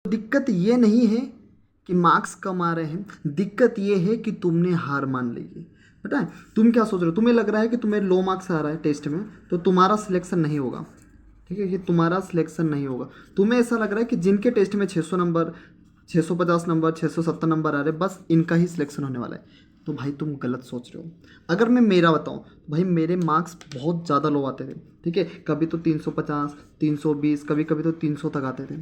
दिक्कत ये नहीं है कि मार्क्स कम आ रहे हैं, दिक्कत ये है कि तुमने हार मान ली है। पता है तुम क्या सोच रहे हो? तुम्हें लग रहा है कि तुम्हें लो मार्क्स आ रहा है टेस्ट में तो तुम्हारा सिलेक्शन नहीं होगा। ठीक है, कि तुम्हारा सिलेक्शन नहीं होगा। तुम्हें ऐसा लग रहा है कि जिनके टेस्ट में 600 नंबर, 650 नंबर, 670 नंबर आ रहे बस इनका ही सिलेक्शन होने वाला है। तो भाई तुम गलत सोच रहे हो। अगर मैं मेरा बताऊं तो भाई मेरे मार्क्स बहुत ज़्यादा लो आते थे। ठीक है, कभी तो 350, 320, कभी कभी तो 300 तक आते थे।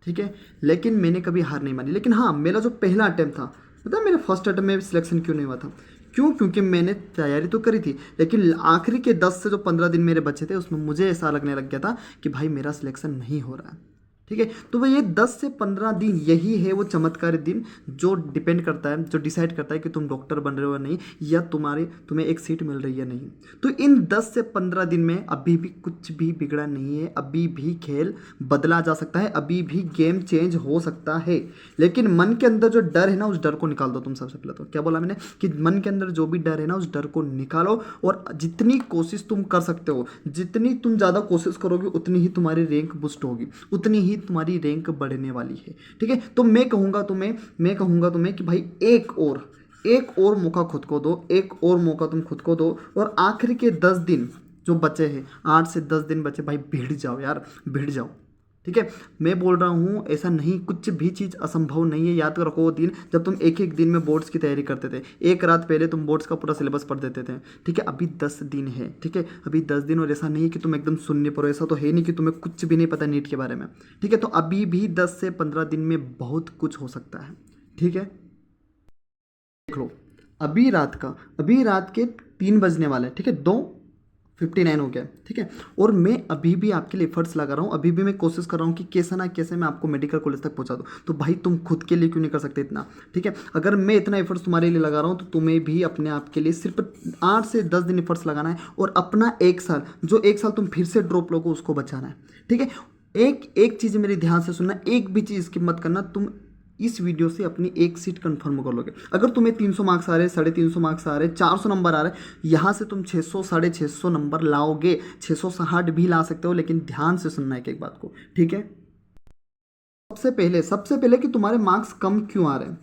ठीक है, लेकिन मैंने कभी हार नहीं मानी। लेकिन हाँ, मेरा जो पहला अटेम्प्ट था, पता है मेरे फर्स्ट अटेम्प्ट में सिलेक्शन क्यों नहीं हुआ था? क्यों? क्योंकि मैंने तैयारी तो करी थी, लेकिन आखिरी के 10 से जो 15 दिन मेरे बचे थे उसमें मुझे ऐसा लगने लग गया था कि भाई मेरा सिलेक्शन नहीं हो रहा है। ठीक है, तो वह ये 10 से 15 दिन यही है वो चमत्कारी दिन जो डिपेंड करता है, जो डिसाइड करता है कि तुम डॉक्टर बन रहे हो या नहीं, या तुम्हें एक सीट मिल रही है नहीं। तो इन 10 से 15 दिन में अभी भी कुछ भी बिगड़ा नहीं है, अभी भी खेल बदला जा सकता है, अभी भी गेम चेंज हो सकता है। लेकिन मन के अंदर जो डर है ना, उस डर को निकाल दो तुम। सबसे पहले तो क्या बोला मैंने कि मन के अंदर जो भी डर है ना, उस डर को निकालो और जितनी कोशिश तुम कर सकते हो, जितनी तुम ज़्यादा कोशिश करोगे उतनी ही तुम्हारी रैंक बूस्ट होगी, उतनी ही तुम्हारी रैंक बढ़ने वाली है। ठीक है, तो मैं कहूँगा तुम्हें कि भाई एक और मौका खुद को दो, एक और मौका तुम खुद को दो। और आखिर के 10 दिन जो बचे हैं, 8 से 10 दिन बचे, भाई भिड़ जाओ यार, भिड़ जाओ। ठीक है, मैं बोल रहा हूँ ऐसा नहीं, कुछ भी चीज़ असंभव नहीं है। याद रखो वो दिन जब तुम एक एक दिन में बोर्ड्स की तैयारी करते थे, एक रात पहले तुम बोर्ड्स का पूरा सिलेबस पढ़ देते थे। ठीक है, अभी 10 दिन है। ठीक है, अभी 10 दिन, और ऐसा नहीं है कि तुम एकदम शून्य पर हो, ऐसा तो है नहीं कि तुम्हें कुछ भी नहीं पता नीट के बारे में। ठीक है, तो अभी भी 10 से 15 दिन में बहुत कुछ हो सकता है। ठीक है, देख लो अभी रात के 3 बजने वाले हैं। ठीक है, 2:59 हो गया। ठीक है, और मैं अभी भी आपके लिए एफर्ट्स लगा रहा हूँ, अभी भी मैं कोशिश कर रहा हूँ कि कैसा ना कैसे मैं आपको मेडिकल कॉलेज तक पहुँचा दूँ। तो भाई तुम खुद के लिए क्यों नहीं कर सकते इतना? ठीक है, अगर मैं इतना एफर्ट्स तुम्हारे लिए लगा रहा हूँ तो तुम्हें भी अपने आप के लिए सिर्फ 8 से 10 दिन एफर्ट्स लगाना है, और अपना 1 साल, जो 1 साल तुम फिर से ड्रॉप लोगे उसको बचाना है। ठीक है, एक एक चीज़ मेरी ध्यान से सुनना, एक भी चीज़ स्किप मत करना। तुम इस वीडियो से अपनी एक सीट कंफर्म कर लोगे। अगर तुम्हें 300 मार्क्स आ रहे, 350 मार्क्स आ रहे, 400 नंबर आ रहे, यहाँ से तुम 600, 650 नंबर लाओगे, 660 भी ला सकते हो। लेकिन ध्यान से सुनना है एक एक बात को। ठीक है, सबसे पहले कि तुम्हारे मार्क्स कम क्यों आ रहे हैं।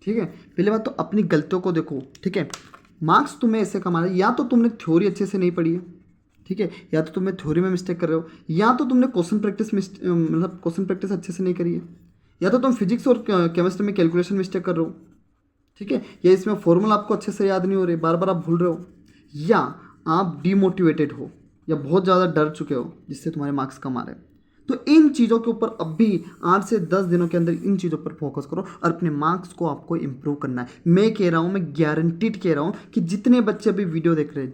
ठीक है, पहले बात तो अपनी गलतियों को देखो। ठीक है, मार्क्स तुम्हें ऐसे कमा रहे, या तो तुमने थ्योरी अच्छे से नहीं पढ़ी है। ठीक है, या तो तुम्हें थ्योरी में मिस्टेक कर रहे हो, या तो तुमने क्वेश्चन प्रैक्टिस अच्छे से नहीं करी है, या तो तुम फिजिक्स और केमिस्ट्री में कैलकुलेशन मिस्टेक कर रहे हो। ठीक है, या इसमें फॉर्मूला आपको अच्छे से याद नहीं हो रहे, बार बार आप भूल रहे हो, या आप डीमोटिवेटेड हो, या बहुत ज़्यादा डर चुके हो जिससे तुम्हारे मार्क्स कम आ रहे हैं। तो इन चीज़ों के ऊपर अभी 8 से 10 दिनों के अंदर इन चीज़ों पर फोकस करो और अपने मार्क्स को आपको इंप्रूव करना है। मैं कह रहा हूँ, मैं गारंटीड कह रहा हूँ कि जितने बच्चे अभी वीडियो देख रहे हैं,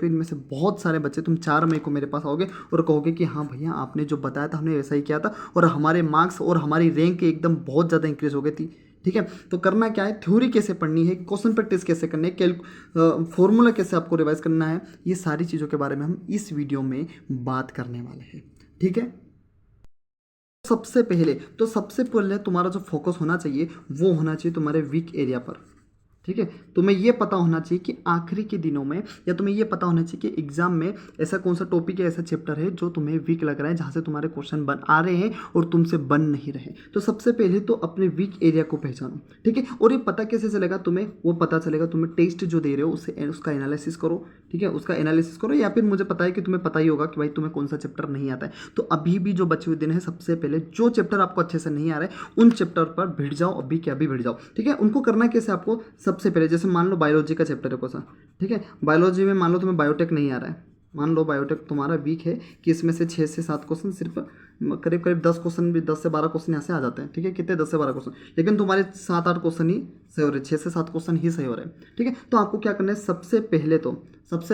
इनमें से बहुत सारे बच्चे तुम 4 मई को मेरे पास आओगे और कहोगे कि हाँ भैया आपने जो बताया था हमने वैसा ही किया था, और हमारे मार्क्स और हमारी रैंक एकदम बहुत ज़्यादा इंक्रीज हो गई थी। ठीक है, तो करना क्या है, थ्योरी कैसे पढ़नी है, क्वेश्चन प्रैक्टिस कैसे करनी है, फॉर्मूला कैसे आपको रिवाइज करना है, ये सारी चीज़ों के बारे में हम इस वीडियो में बात करने वाले हैं। ठीक है, सबसे पहले तुम्हारा जो फोकस होना चाहिए वो होना चाहिए तुम्हारे वीक एरिया पर। ठीक है, तुम्हें ये पता होना चाहिए कि आखिरी के दिनों में, या तुम्हें ये पता होना चाहिए कि एग्जाम में ऐसा कौन सा टॉपिक है, ऐसा चैप्टर है जो तुम्हें वीक लग रहा है, जहाँ से तुम्हारे क्वेश्चन बन आ रहे हैं और तुमसे बन नहीं रहे। तो सबसे पहले तो अपने वीक एरिया को पहचानो। ठीक है, और ये पता कैसे चलेगा तुम्हें? वो पता चलेगा तुम्हें टेस्ट जो दे रहे हो उससे उसका एनालिसिस करो। ठीक है, उसका एनालिसिस करो, या फिर मुझे पता है कि तुम्हें पता ही होगा कि भाई तुम्हें कौन सा चैप्टर नहीं आता है। तो अभी भी जो बचे हुए दिन है, सबसे पहले जो चैप्टर आपको अच्छे से नहीं आ रहे उन चैप्टर पर भिड़ जाओ, अभी क्या अभी भिड़ जाओ। ठीक है, उनको करना कैसे आपको? सबसे पहले जैसे मान लो बायोलॉजी का चैप्टर है कौन सा। ठीक है, बायोलॉजी में मान लो तुम्हें बायोटेक नहीं आ रहा है, मान लो बायोटेक तुम्हारा वीक है कि इसमें से 6 से 7 क्वेश्चन, सिर्फ करीब करीब 10 क्वेश्चन भी, 10 से 12 क्वेश्चन यहाँ से आ जाते हैं। ठीक है, कितने? 10 से 12 क्वेश्चन, लेकिन तुम्हारे 7-8 क्वेश्चन ही सही हो रहे, 6 से 7 क्वेश्चन ही सही हो रहे हैं। ठीक है, तो आपको क्या करना है, सबसे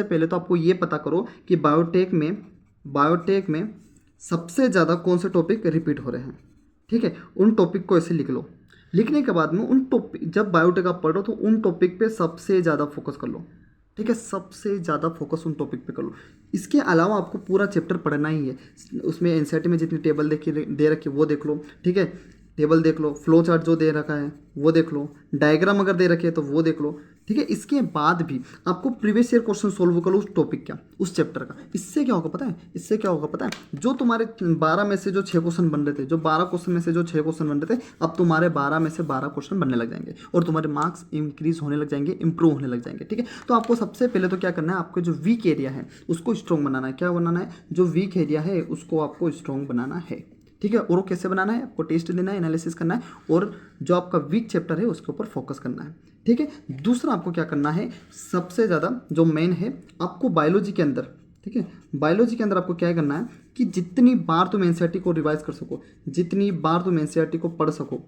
पहले तो आपको ये पता करो कि बायोटेक में सबसे ज़्यादा कौन से टॉपिक रिपीट हो रहे हैं। ठीक है, उन टॉपिक को ऐसे लिख लो। लिखने के बाद में उन टॉपिक, जब बायोटेक आप पढ़ो तो उन टॉपिक पे सबसे ज़्यादा फोकस कर लो। ठीक है, सबसे ज़्यादा फोकस उन टॉपिक पे कर लो। इसके अलावा आपको पूरा चैप्टर पढ़ना ही है, उसमें एनसीईआरटी में जितनी टेबल दे रखी वो देख लो। ठीक है, टेबल देख लो, फ्लो चार्ट जो दे रखा है वो देख लो, डायग्राम अगर दे रखे है तो वो देख लो, ठीक है। इसके बाद भी आपको प्रीवियस ईयर क्वेश्चन सोल्व करो उस टॉपिक का, उस चैप्टर का। इससे क्या होगा पता है, इससे क्या होगा पता है, जो तुम्हारे 12 में से जो 6 क्वेश्चन बन रहे थे, जो 12 क्वेश्चन में से जो 6 क्वेश्चन बन रहे थे, अब तुम्हारे 12 में से 12 क्वेश्चन बनने लग जाएंगे और तुम्हारे मार्क्स इंक्रीज होने लग जाएंगे, इंप्रूव होने लग जाएंगे, ठीक है। तो आपको सबसे पहले तो क्या करना है, आपको जो वीक एरिया है उसको स्ट्रॉन्ग बनाना है। क्या बनाना है, जो वीक एरिया है उसको आपको स्ट्रॉन्ग बनाना है, ठीक है। और वो कैसे बनाना है, आपको टेस्ट देना है, एनालिसिस करना है और जो आपका वीक चैप्टर है उसके ऊपर फोकस करना है, ठीक है। दूसरा आपको क्या करना है, सबसे ज़्यादा जो मेन है, आपको बायोलॉजी के अंदर, ठीक है, बायोलॉजी के अंदर आपको क्या करना है कि जितनी बार तुम एनसीईआरटी को रिवाइज कर सको, जितनी बार तुम एनसीईआरटी को पढ़ सको,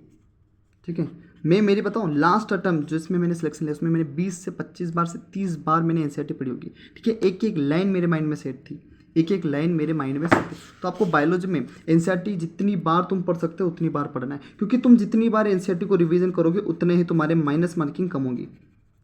ठीक है। मैं मेरी बताऊँ लास्ट अटेम्प्ट जिसमें मैंने सिलेक्शन लिया उसमें मैंने 20 से 25 बार से 30 बार मैंने एनसीईआरटी पढ़ी होगी, ठीक है। एक एक लाइन मेरे माइंड में सेट थी, एक एक लाइन मेरे माइंड में सेट थी। तो आपको बायोलॉजी में एनसीईआरटी जितनी बार तुम पढ़ सकते हो उतनी बार पढ़ना है, क्योंकि तुम जितनी बार एनसीईआरटी को रिवीजन करोगे उतने ही तुम्हारे माइनस मार्किंग कम होगी।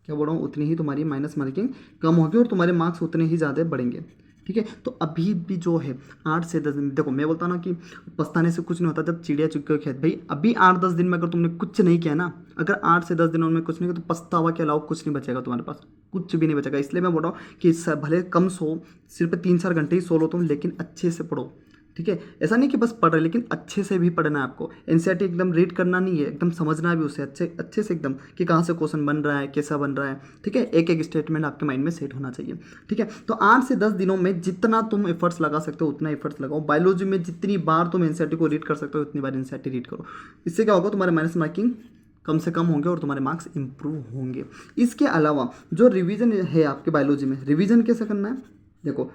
क्या बोल रहा हूँ, उतनी ही तुम्हारी माइनस मार्किंग कम होगी और तुम्हारे मार्क्स उतने ही ज़्यादा बढ़ेंगे, ठीक है। तो अभी भी जो है 8 से 10 दिन, देखो मैं बोलता हूँ ना कि पछताने से कुछ नहीं होता जब चिड़िया चुग के खेत। भाई अभी 8-10 दिन में अगर तुमने कुछ नहीं किया ना, अगर 8 से 10 दिनों में कुछ नहीं किया तो पछतावा के अलावा कुछ नहीं बचेगा तुम्हारे पास, कुछ भी नहीं बचेगा। इसलिए मैं बोल रहा हूँ कि भले कम सो, सिर्फ 3-4 घंटे ही सो लो तुम, लेकिन अच्छे से पढ़ो, ठीक है। ऐसा नहीं कि बस पढ़ रहे, लेकिन अच्छे से भी पढ़ना है आपको। एनसीईआरटी एकदम रीड करना नहीं है, एकदम समझना भी उसे अच्छे अच्छे से एकदम, कि कहाँ से क्वेश्चन बन रहा है, कैसा बन रहा है, ठीक है। एक एक स्टेटमेंट आपके माइंड में सेट होना चाहिए, ठीक है। तो 8 से 10 दिनों में जितना तुम एफर्ट्स लगा सकते हो उतना एफर्ट्स लगाओ। बायोलॉजी में जितनी बार तुम एनसीईआरटी को रीड कर सकते हो उतनी बार एनसीईआरटी रीड करो। इससे क्या होगा, तुम्हारे माइनस मार्किंग कम से कम होंगे और तुम्हारे मार्क्स इंप्रूव होंगे। इसके अलावा जो रिवीजन है आपके बायोलॉजी में, रिवीजन कैसे करना है, देखो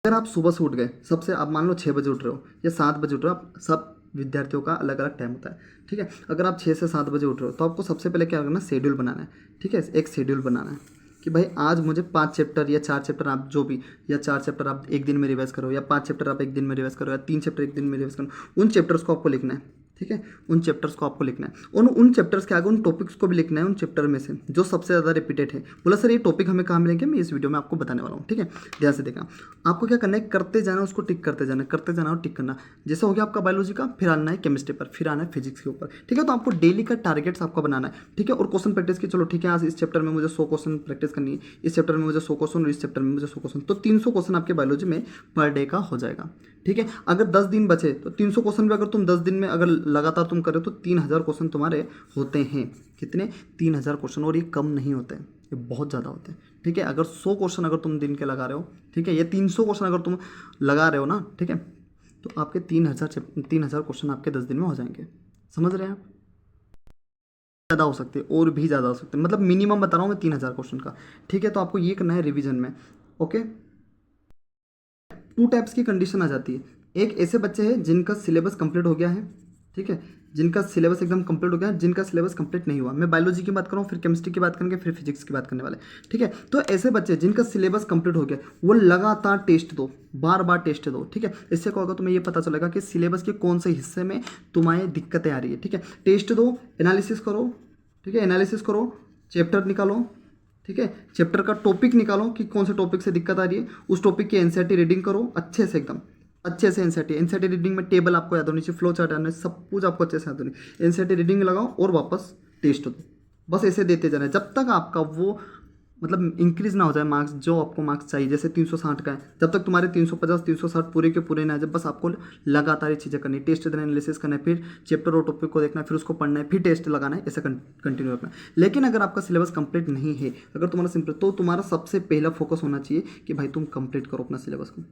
अगर आप सुबह से उठ गए, सबसे आप मान लो 6 बजे उठ रहे हो या 7 बजे उठ रहे हो, आप सब विद्यार्थियों का अलग अलग टाइम होता है, ठीक है। अगर आप 6 से 7 बजे उठ रहे हो तो आपको सबसे पहले क्या करना है, शेड्यूल बनाना है, ठीक है। एक शेड्यूल बनाना है कि भाई आज मुझे 5 चैप्टर या 4 चैप्टर आप जो भी, या 4 चैप्टर आप एक दिन में रिवाइज करो, या 5 चैप्टर आप एक दिन में रिवाइज करो, या 3 चैप्टर एक दिन में रिवाइज करो। उन चैप्टर्स को आपको लिखना है, ठीक है। उन चैप्टर्स को आपको लिखना है, उन चैप्टर्स के आगे उन टॉपिक्स को भी लिखना है, उन चैप्टर में से जो सबसे ज़्यादा रिपीटेड है। बोला सर ये टॉपिक हमें कहाँ मिलेंगे, मैं इस वीडियो में आपको बताने वाला हूँ, ठीक है। ध्यान से देखना, आपको क्या करना है, करते जाना, उसको टिक करते जाना, करते जाना और टिक करना। जैसा हो गया आपका बायोलॉजी का, फिर आना है केमिस्ट्री पर, फिर आना है फिजिक्स के ऊपर, ठीक है। तो आपको डेली का टारगेट्स आपका बनाना है, ठीक है। और क्वेश्चन प्रैक्टिस की, चलो ठीक है, आज इस चैप्टर में मुझे 100 क्वेश्चन प्रैक्टिस करनी है, इस चैप्टर में मुझे 100 क्वेश्चन और इस चैप्टर में मुझे 100 क्वेश्चन, तो 300 क्वेश्चन आपके बायोलॉजी में पर डे का हो जाएगा, ठीक है। अगर 10 दिन बचे तो 300 क्वेश्चन भी अगर तुम 10 दिन में अगर लगातार तुम करो तो 3000 क्वेश्चन तुम्हारे होते हैं। कितने, 3000 क्वेश्चन। और ये कम नहीं होते हैं, ये बहुत ज़्यादा होते हैं, ठीक है। अगर 100 क्वेश्चन अगर तुम दिन के लगा रहे हो, ठीक है, ये 300 क्वेश्चन अगर तुम लगा रहे हो ना, ठीक है, तो आपके 3000 क्वेश्चन आपके 10 दिन में हो जाएंगे। समझ रहे हैं आप, ज़्यादा हो सकते हैं और भी ज़्यादा हो सकते हैं, मतलब मिनिमम बता रहा हूँ मैं 3000 क्वेश्चन का, ठीक है। तो आपको ये करना है रिविजन में, ओके। 2 टाइप्स की कंडीशन आ जाती है। एक ऐसे बच्चे हैं जिनका सिलेबस कंप्लीट हो गया है, ठीक है, जिनका सिलेबस एकदम कंप्लीट हो गया है, जिनका सिलेबस कंप्लीट नहीं हुआ। मैं बायोलॉजी की बात करूँ, फिर केमिस्ट्री की बात करेंगे, फिर फिजिक्स की बात करने वाले, ठीक है। तो ऐसे बच्चे जिनका सिलेबस कंप्लीट हो गया, वो लगातार टेस्ट दो, बार बार टेस्ट दो, ठीक है। इससे क्या होगा, तुम्हें ये पता चलेगा कि सिलेबस के कौन से हिस्से में तुम्हारी दिक्कतें आ रही है, ठीक है। टेस्ट दो, एनालिसिस करो, ठीक है, एनालिसिस करो, चैप्टर निकालो, ठीक है, चैप्टर का टॉपिक निकालो कि कौन से टॉपिक से दिक्कत आ रही है, उस टॉपिक की एनसीईआरटी रीडिंग करो अच्छे से, एकदम अच्छे से। एनसीईआरटी रीडिंग में टेबल आपको याद होनी चाहिए, फ्लो चार्ट आना, सब कुछ आपको अच्छे से याद होनी। एनसीईआरटी रीडिंग लगाओ और वापस टेस्ट दो, बस ऐसे देते जाना जब तक आपका वो मतलब इंक्रीज ना हो जाए मार्क्स, जो आपको मार्क्स चाहिए। जैसे 360 का है, जब तक तुम्हारे 350 360 पूरे के पूरे ना आ जाए, बस आपको लगातार ये चीज़ें करनी, टेस्ट देना, एनालिसिस करना है, फिर चैप्टर और टॉपिक को देखना है, फिर उसको पढ़ना है, फिर टेस्ट लगाना है, ऐसा कंटिन्यू रखना है। लेकिन अगर आपका सिलेबस कंप्लीट नहीं है, अगर तुम्हारा सिंपल, तो तुम्हारा सबसे पहला फोकस होना चाहिए कि भाई तुम कंप्लीट करो अपना सिलेबस को,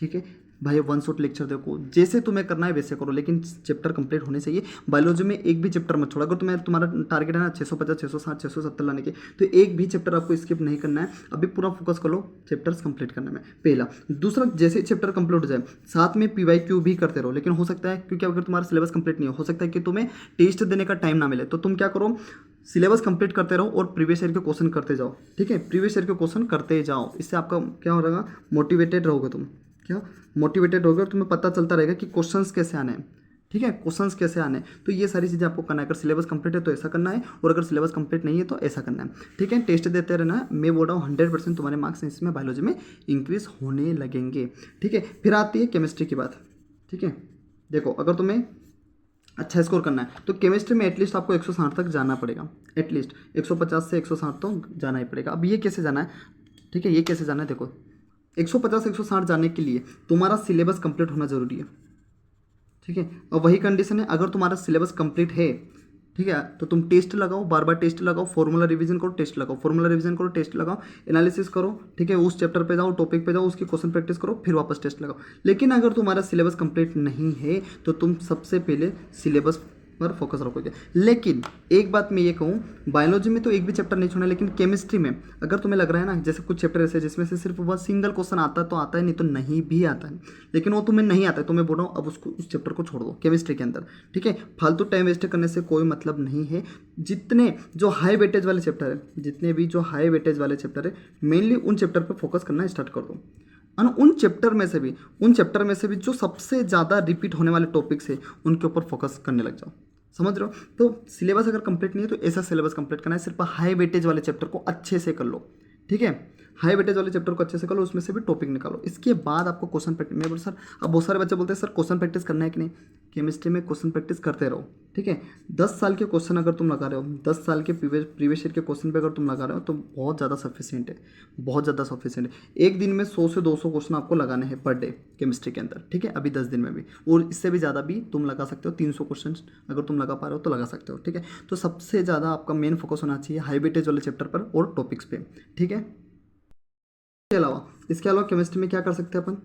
ठीक है भाई। 1 शॉट लेक्चर देखो, जैसे तुम्हें करना है वैसे करो, लेकिन चैप्टर कंप्लीट होने चाहिए। बायोलॉजी में एक भी चैप्टर मत छोड़ो। अगर तुम्हारा टारगेट है ना 650 660 670 लाने के, तो एक भी चैप्टर आपको स्किप नहीं करना है। अभी पूरा फोकस कर लो चैप्टर्स कंप्लीट करने में, पहला। दूसरा, जैसे चैप्टर कंप्लीट हो जाए, साथ में PYQ भी करते रहो। लेकिन हो सकता है, क्योंकि अगर तुम्हारा सिलेबस कंप्लीट नहीं हो सकता है कि तुम्हें टेस्ट देने का टाइम ना मिले, तो तुम क्या करो, सिलेबस कंप्लीट करते रहो और प्रीवियस ईयर के क्वेश्चन करते जाओ, ठीक है। प्रीवियस ईयर के क्वेश्चन करते जाओ, इससे आपका क्या हो रहेगा, मोटिवेटेड रहोगे तुम, क्या मोटिवेटेड होगे और तुम्हें पता चलता रहेगा कि क्वेश्चंस कैसे आने हैं, ठीक है, क्वेश्चंस कैसे आने हैं। तो ये सारी चीज़ें आपको करना है। अगर सिलेबस कंप्लीट है तो ऐसा करना है, और अगर सिलेबस कंप्लीट नहीं है तो ऐसा करना है, ठीक है। टेस्ट देते रहना है। मैं बोल रहा हूँ 100% तुम्हारे मार्क्स इसमें बायोलॉजी में इंक्रीज होने लगेंगे, ठीक है। फिर आती है केमिस्ट्री की बात, ठीक है। देखो, अगर तुम्हें अच्छा स्कोर करना है तो केमिस्ट्री में एटलीस्ट आपको 160 तक जाना पड़ेगा, एटलीस्ट 150 से 160 तो जाना ही पड़ेगा। अब ये कैसे जाना है, ठीक है, ये कैसे जाना है, देखो 150 160 जाने के लिए तुम्हारा सिलेबस कंप्लीट होना जरूरी है, ठीक है। और वही कंडीशन है, अगर तुम्हारा सिलेबस कंप्लीट है, ठीक है, तो तुम टेस्ट लगाओ, बार बार टेस्ट लगाओ, फॉर्मूला रिवीजन करो, टेस्ट लगाओ, फॉर्मूला रिवीजन करो, टेस्ट लगाओ, एनालिसिस करो, ठीक है, उस चैप्टर पे जाओ, टॉपिक पे जाओ, उसकी क्वेश्चन प्रैक्टिस करो, फिर वापस टेस्ट लगाओ। लेकिन अगर तुम्हारा सिलेबस कंप्लीट नहीं है तो तुम सबसे पहले सिलेबस पर फोकस रखोगे। लेकिन एक बात मैं ये कहूँ, बायोलॉजी में तो एक भी चैप्टर नहीं छोड़ना, लेकिन केमिस्ट्री में अगर तुम्हें लग रहा है ना जैसे कुछ चैप्टर ऐसे जिसमें से सिर्फ वह सिंगल क्वेश्चन आता है तो आता है, नहीं तो नहीं भी आता है, लेकिन वो तुम्हें नहीं आता है तो मैं बोल रहा हूँ अब उसको उस चैप्टर को छोड़ दो केमिस्ट्री के अंदर, ठीक है। फालतू टाइम वेस्ट करने से कोई मतलब नहीं है। जितने जो हाई वेटेज वाले चैप्टर है, जितने भी जो हाई वेटेज वाले चैप्टर है, मेनली उन चैप्टर पर फोकस करना स्टार्ट कर दो। और उन चैप्टर में से भी जो सबसे ज़्यादा रिपीट होने वाले टॉपिक्स है उनके ऊपर फोकस करने लग जाओ, समझ रहे हो। तो सिलेबस अगर कंप्लीट नहीं है तो ऐसा सिलेबस कंप्लीट करना है, सिर्फ हाई वेटेज वाले चैप्टर को अच्छे से कर लो, ठीक है। हाई वेटेज वाले चैप्टर को अच्छे से कर लो, उसमें से भी टॉपिक निकालो। इसके बाद आपको क्वेश्चन प्रैक्टिस, मैं बोल सर अब बहुत सारे बच्चे बोलते हैं सर क्वेश्चन प्रैक्टिस करना है कि नहीं, केमिस्ट्री में क्वेश्चन प्रैक्टिस करते रहो, ठीक है। 10 साल के क्वेश्चन अगर तुम लगा रहे हो, 10 साल के प्रीवियस ईयर के क्वेश्चन पे अगर तुम लगा रहे हो तो बहुत ज़्यादा सफिशिएंट है, बहुत ज़्यादा सफिशिएंट है। एक दिन में 100 से 200 क्वेश्चन आपको लगाने हैं पर डे केमिस्ट्री के अंदर, ठीक है, अभी 10 दिन में भी, और इससे भी ज़्यादा भी तुम लगा सकते हो। 300 क्वेश्चन अगर तुम लगा पा रहे हो तो लगा सकते हो, ठीक है। तो सबसे ज़्यादा आपका मेन फोकस होना चाहिए हाई वेटेज वाले चैप्टर पर और टॉपिक्स पे, ठीक है। इसके अलावा केमिस्ट्री में क्या कर सकते हैं अपन,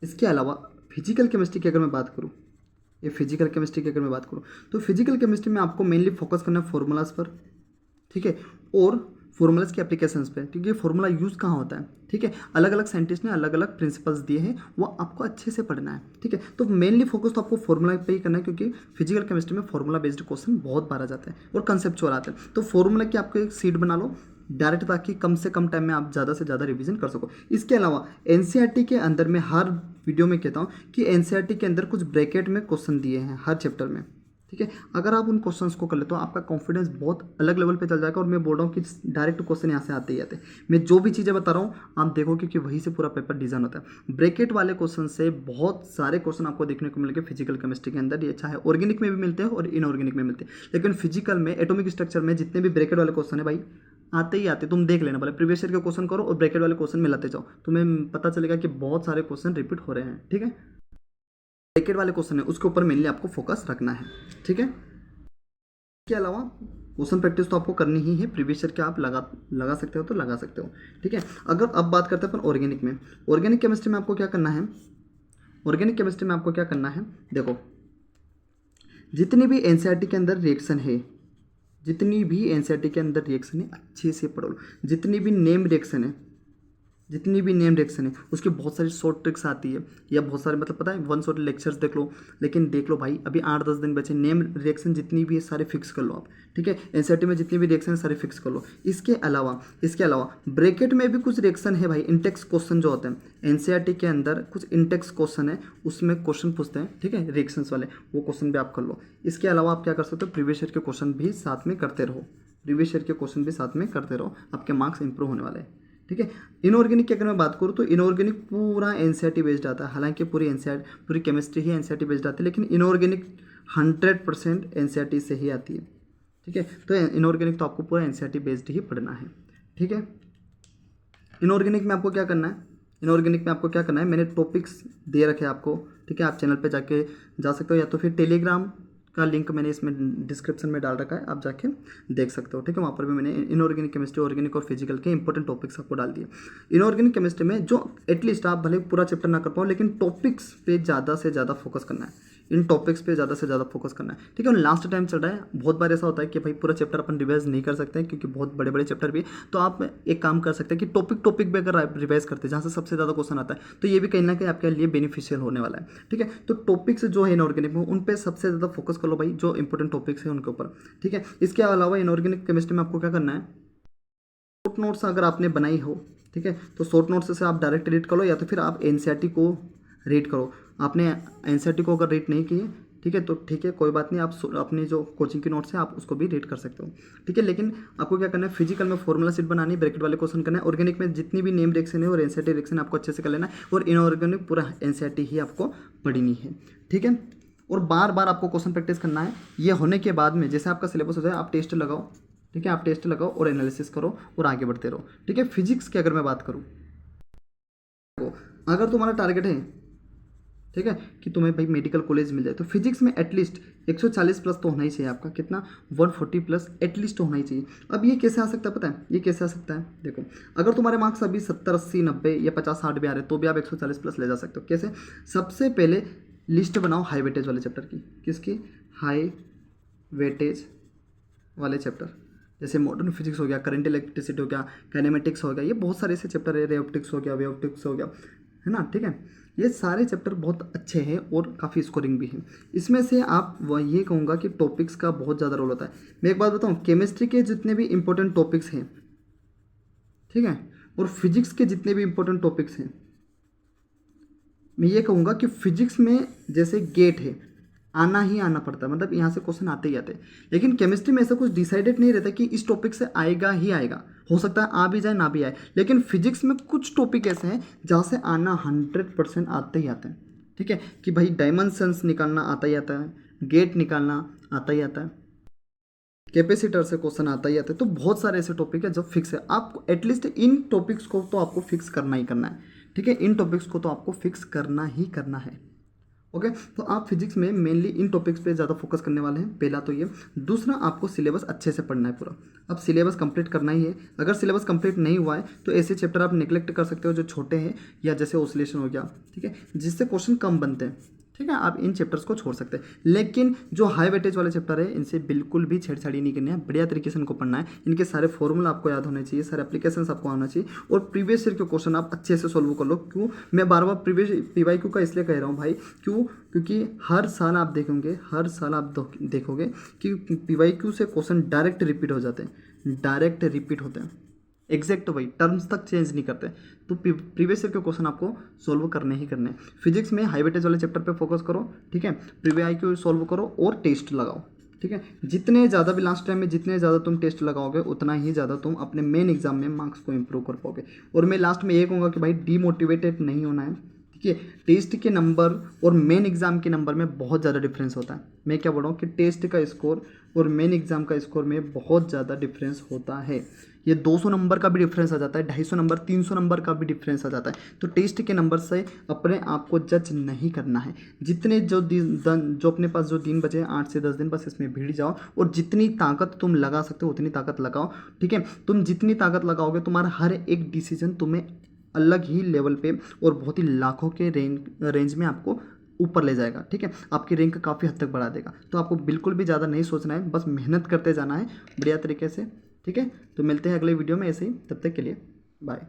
इसके अलावा फिजिकल केमिस्ट्री की अगर मैं बात करूँ, ये फिजिकल केमिस्ट्री की अगर मैं बात करूँ तो फिजिकल केमिस्ट्री में आपको मेनली फोकस करना है फॉर्मूलाज पर, ठीक है, और फॉर्मूलाज के एप्लीकेशंस पे, ठीक है। फॉर्मूला यूज़ कहाँ होता है, ठीक है, अलग अलग साइंटिस्ट ने अलग अलग प्रिंसिपल्स दिए हैं, वो आपको अच्छे से पढ़ना है, ठीक है। तो मेनली फोकस तो आपको फॉर्मूला पे ही करना है, क्योंकि फिजिकल केमिस्ट्री में फॉर्मूला बेस्ड क्वेश्चन बहुत बार आ जाते हैं और कंसेप्चुअल आते हैं। तो फॉर्मूला की आपको एक सीट बना लो डायरेक्ट, ताकि कम से कम टाइम में आप ज़्यादा से ज़्यादा रिवीजन कर सको। इसके अलावा एनसीईआरटी के अंदर मैं हर वीडियो में कहता हूँ कि एनसीईआरटी के अंदर कुछ ब्रैकेट में क्वेश्चन दिए हैं हर चैप्टर में, ठीक है। अगर आप उन क्वेश्चंस को कर ले तो आपका कॉन्फिडेंस बहुत अलग लेवल पे चल जाएगा। और मैं बोल रहा हूँ कि डायरेक्ट क्वेश्चन यहाँ से आते ही आते हैं। मैं जो भी चीज़ें बता रहा हूँ आप देखो, क्योंकि वहीं से पूरा पेपर डिज़ाइन होता है। ब्रैकेट वाले क्वेश्चन से बहुत सारे क्वेश्चन आपको देखने को मिलेंगे फिजिकल केमिस्ट्री के अंदर। ये चाहे ऑर्गेनिक में भी मिलते हैं और इनऑर्गेनिक में मिलते हैं, लेकिन फिजिकल में एटॉमिक स्ट्रक्चर में जितने भी ब्रैकेट वाले क्वेश्चन है भाई आते ही आते, तुम देख लेना, पहले प्रीवियस ईयर के क्वेश्चन करो और ब्रैकेट वाले क्वेश्चन मिलाते जाओ, तुम्हें पता चलेगा कि बहुत सारे क्वेश्चन रिपीट हो रहे हैं, ठीक है। ब्रैकेट वाले क्वेश्चन है उसके ऊपर मेनली आपको फोकस रखना है, ठीक है। इसके अलावा क्वेश्चन प्रैक्टिस तो आपको करनी ही है, प्रीवियस ईयर के आप लगा सकते हो तो लगा सकते हो, ठीक है। अगर अब बात करते हैं अपन ऑर्गेनिक में, ऑर्गेनिक केमिस्ट्री में आपको क्या करना है, ऑर्गेनिक केमिस्ट्री में आपको क्या करना है, देखो जितनी भी एनसीईआरटी के अंदर रिएक्शन है, जितनी भी एनसीईआरटी के अंदर रिएक्शन है अच्छे से पढ़ो। जितनी भी नेम रिएक्शन है, जितनी भी नेम रिएक्शन है उसकी बहुत सारी शॉर्ट ट्रिक्स आती है, या बहुत सारे मतलब पता है वन शॉट लेक्चर्स देख लो। लेकिन देख लो भाई अभी 8-10 दिन बचे, नेम रिएक्शन जितनी भी है सारे फिक्स कर लो आप, ठीक है। एनसीईआरटी में जितनी भी रिएक्शन है सारे फिक्स कर लो। इसके अलावा ब्रैकेट में भी कुछ रिएक्शन है भाई, इंटेक्स क्वेश्चन जो होते हैं एनसीईआरटी के अंदर, कुछ इंटेक्स क्वेश्चन है उसमें क्वेश्चन पूछते हैं, ठीक है, रिएक्शंस वाले, वो क्वेश्चन भी आप कर लो। इसके अलावा आप क्या कर सकते हो, प्रीवियस ईयर के क्वेश्चन भी साथ में करते रहो, प्रीवियस ईयर के क्वेश्चन भी साथ में करते रहो, आपके मार्क्स इंप्रूव होने वाले हैं, ठीक है। इनऑर्गेनिक की अगर मैं बात करूँ तो इनऑर्गेनिक पूरा एनसीईआरटी बेस्ड आता है, हालांकि पूरी केमिस्ट्री ही एनसीईआरटी बेस्ड आती है, लेकिन इनऑर्गेनिक 100% एनसीईआरटी से ही आती है, ठीक है। तो इनऑर्गेनिक तो आपको पूरा एनसीईआरटी बेस्ड ही पढ़ना है, ठीक है। इनऑर्गेनिक में आपको क्या करना है, इनऑर्गेनिक में आपको क्या करना है, मैंने टॉपिक्स दे रखे हैं आपको, ठीक है। आप चैनल पे जाके जा सकते हो, या तो फिर टेलीग्राम का लिंक मैंने इसमें डिस्क्रिप्शन में डाल रखा है, आप जाके देख सकते हो, ठीक है। वहाँ पर भी मैंने इनऑर्गेनिक केमिस्ट्री, ऑर्गेनिक और फिजिकल के इंपॉर्टेंट टॉपिक्स आपको डाल दिए। इनऑर्गेनिक केमिस्ट्री में जो एटलीस्ट आप भले पूरा चैप्टर ना कर पाओ, लेकिन टॉपिक्स पे ज़्यादा से ज़्यादा फोकस करना है, इन टॉपिक्स पे ज़्यादा से ज़्यादा फोकस करना है, ठीक है। लास्ट टाइम चल रहा है, बहुत बार ऐसा होता है कि भाई पूरा चैप्टर अपन रिवाइज नहीं कर सकते हैं क्योंकि बहुत बड़े बड़े चैप्टर भी, तो आप एक काम कर सकते हैं कि टॉपिक पे अगर रिवाइज करते हैं जहाँ से सबसे ज़्यादा क्वेश्चन आता है, तो ये भी कहीं ना कहीं आपके लिए बेनिफिशियल होने वाला है, ठीक है। तो टॉपिक्स जो है इनऑर्गेनिक में उन पर सबसे ज़्यादा फोकस कर लो भाई, जो इंपॉर्टेंट टॉपिक्स है उनके ऊपर, ठीक है। इसके अलावा इनऑर्गेनिक केमिस्ट्री में आपको क्या करना है, शॉर्ट नोट्स अगर आपने बनाई हो, ठीक है, तो शॉर्ट नोट्स से आप डायरेक्ट रीड करो, या तो फिर आप एनसीईआरटी को रीड करो। आपने एनसीईआरटी को अगर रीड नहीं किए, ठीक है, तो ठीक है कोई बात नहीं, आप अपनी जो कोचिंग की नोट्स है आप उसको भी रीड कर सकते हो, ठीक है। लेकिन आपको क्या करना है, फिजिकल में फॉर्मूला शीट बनानी, ब्रैकेट वाले क्वेश्चन करना है, ऑर्गेनिक में जितनी भी नेम रिएक्शन है और एनसीईआरटी रिएक्शन आपको अच्छे से कर लेना है, और इनऑर्गेनिक पूरा एनसीईआरटी ही आपको पढ़नी है, ठीक है। और बार बार आपको क्वेश्चन प्रैक्टिस करना है। ये होने के बाद में जैसे आपका सिलेबस हो जाए आप टेस्ट लगाओ, ठीक है, आप टेस्ट लगाओ और एनालिसिस करो और आगे बढ़ते रहो, ठीक है। फिजिक्स की अगर मैं बात करूँ, अगर तुम्हारा टारगेट है, ठीक है, कि तुम्हें भाई मेडिकल कॉलेज मिल जाए, तो फिजिक्स में एटलीस्ट 140 प्लस तो होना ही चाहिए आपका, कितना 140 प्लस एटलीस्ट तो होना ही चाहिए। अब ये कैसे आ सकता है पता है, ये कैसे आ सकता है, देखो अगर तुम्हारे मार्क्स अभी 70 80 90 या 50 60 भी आ रहे तो भी आप 140 प्लस ले जा सकते हो। कैसे? सबसे पहले लिस्ट बनाओ हाई वेटेज वाले चैप्टर की। किसकी? हाई वेटेज वाले चैप्टर, जैसे मॉडर्न फिजिक्स हो गया, करंट इलेक्ट्रिसिटी हो गया, काइनेमेटिक्स हो गया, ये बहुत सारे ऐसे चैप्टर है, रे ऑप्टिक्स हो गया, वे ऑप्टिक्स हो गया, है ना, ठीक है। ये सारे चैप्टर बहुत अच्छे हैं और काफ़ी स्कोरिंग भी है। इसमें से आप वह ये कहूँगा कि टॉपिक्स का बहुत ज़्यादा रोल होता है। मैं एक बात बताऊँ, केमिस्ट्री के जितने भी इंपॉर्टेंट टॉपिक्स हैं, ठीक है, और फिजिक्स के जितने भी इंपॉर्टेंट टॉपिक्स हैं, मैं ये कहूँगा कि फिजिक्स में जैसे गेट है, आना ही आना पड़ता है, मतलब यहाँ से क्वेश्चन आते ही आते हैं। लेकिन केमिस्ट्री में ऐसा कुछ डिसाइडेड नहीं रहता कि इस टॉपिक से आएगा ही आएगा, हो सकता है आ भी जाए ना भी आए। लेकिन फिजिक्स में कुछ टॉपिक ऐसे हैं जहाँ से आना 100% आते ही आते हैं, ठीक है, कि भाई डायमेंशंस निकालना आता ही आता है, गेट निकालना आता ही आता है, कैपेसिटर से क्वेश्चन आता ही आता है। तो बहुत सारे ऐसे टॉपिक है जो फिक्स है, आपको एटलीस्ट इन टॉपिक्स को तो आपको फिक्स करना ही करना है, ठीक है, इन टॉपिक्स को तो आपको फिक्स करना ही करना है। ओके, तो आप फिजिक्स में मेनली इन टॉपिक्स पे ज़्यादा फोकस करने वाले हैं, पहला तो ये। दूसरा, आपको सिलेबस अच्छे से पढ़ना है पूरा। अब सिलेबस कंप्लीट करना ही है। अगर सिलेबस कंप्लीट नहीं हुआ है तो ऐसे चैप्टर आप नेग्लेक्ट कर सकते हो जो छोटे हैं, या जैसे ऑसिलेशन हो गया, ठीक है, जिससे क्वेश्चन कम बनते हैं, ठीक है, आप इन चैप्टर्स को छोड़ सकते हैं। लेकिन जो हाई वेटेज वाले चैप्टर है इनसे बिल्कुल भी छेड़छाड़ी नहीं करनी है, बढ़िया तरीके से इनको पढ़ना है। इनके सारे फॉर्मूला आपको याद होने चाहिए, सारे एप्लीकेशंस आपको आना चाहिए, और प्रीवियस ईयर के क्वेश्चन आप अच्छे से सोल्व कर लो। क्यों मैं बार बार प्रीवियस PYQ का इसलिए कह रहा हूँ भाई, क्यों? क्योंकि हर साल आप देखेंगे, हर साल आप देखोगे कि PYQ से क्वेश्चन डायरेक्ट रिपीट हो जाते हैं, डायरेक्ट रिपीट होते हैं, एग्जैक्ट वही टर्म्स तक चेंज नहीं करते। तो प्रीवियस ईयर के क्वेश्चन आपको सोल्व करने ही करने। फिजिक्स में हाई वेटेज वाले चैप्टर पे फोकस करो, ठीक है, PYQ सोल्व करो और टेस्ट लगाओ, ठीक है। जितने ज़्यादा भी लास्ट टाइम में जितने ज़्यादा तुम टेस्ट लगाओगे उतना ही ज़्यादा तुम अपने मेन एग्जाम में मार्क्स को इंप्रूव कर पाओगे। और मैं लास्ट में ये कहूँगा कि भाई डीमोटिवेटेड नहीं होना है, ठीक है। टेस्ट के नंबर और मेन एग्जाम के नंबर में बहुत ज़्यादा डिफरेंस होता है। मैं क्या बोल रहा हूँ कि टेस्ट का स्कोर और मेन एग्जाम का स्कोर में बहुत ज़्यादा डिफरेंस होता है। ये 200 नंबर का भी डिफरेंस आ जाता है, 250 नंबर 300 नंबर का भी डिफरेंस आ जाता है। तो टेस्ट के नंबर से अपने आप को जज नहीं करना है। जितने जो अपने पास जो दिन बचे 8 से 10 दिन, बस इसमें भिड़ जाओ और जितनी ताकत तुम लगा सकते हो उतनी ताकत लगाओ, ठीक है। तुम जितनी ताकत लगाओगे तुम्हारा हर एक डिसीजन तुम्हें अलग ही लेवल पे और बहुत ही लाखों के रेंज में आपको ऊपर ले जाएगा, ठीक है, आपकी रैंक काफ़ी हद तक बढ़ा देगा। तो आपको बिल्कुल भी ज़्यादा नहीं सोचना है, बस मेहनत करते जाना है बढ़िया तरीके से, ठीक है। तो मिलते हैं अगले वीडियो में ऐसे ही, तब तक के लिए बाय।